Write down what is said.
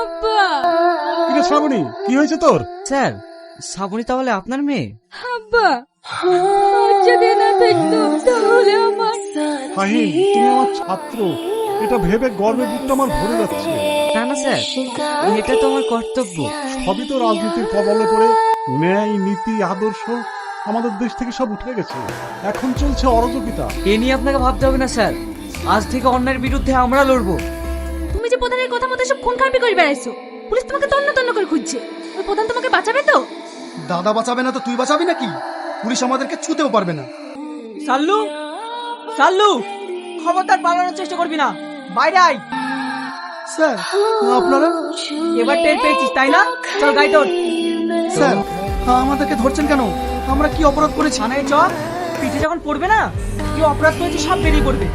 আব্বা। কিরে শ্রাবণী, কি হয়েছে তোর? স্যার, শ্রাবণী তাহলে আপনার মেয়ে? আব্বা, আজ যদি না থাকতো তাহলে আমার ফাহিম, তুমি আমার ছাত্র, এটা ভেবে গর্বে বুকটা আমার ভরে যাচ্ছে। না না স্যার, এটা তো আমার কর্তব্য। সবই তো রাজনীতির কবলে পড়ে ন্যায়, নীতি, আদর্শ আমাদের দেশ থেকে সব উঠে গেছে। এখন চলছে অরাজকতা। এ নিয়ে আপনাকে ভাবতে হবে না স্যার, আজ থেকে অন্যায়ের বিরুদ্ধে আমরা লড়বো। তুমি যে প্রধানের কথা মতো সব খুন খারাপি করে বেড়াইছো, পুলিশ তোমাকে তন্ন তন্ন করে খুঁজছে। ওই প্রধান তোমাকে বাঁচাবে তো? দাদা বাঁচাবে না তো তুই বাঁচাবি নাকি? পুলিশ আমাদেরকে ছুতেও পারবে না। সাল্লু, সাল্লু, খবরদার পালানোর চেষ্টা করবি না, বাইরে আয়। স্যার, আপনারা? এবার টের পেয়েছিস তাই না? চল গাড়িতে ওঠ। স্যার, আমাদেরকে ধরছেন কেন? আমরা কি অপরাধ করেছি? থানায় চ, পিঠে যখন পড়বে না কি অপরাধ করেছি সব বেরিয়ে পড়বে।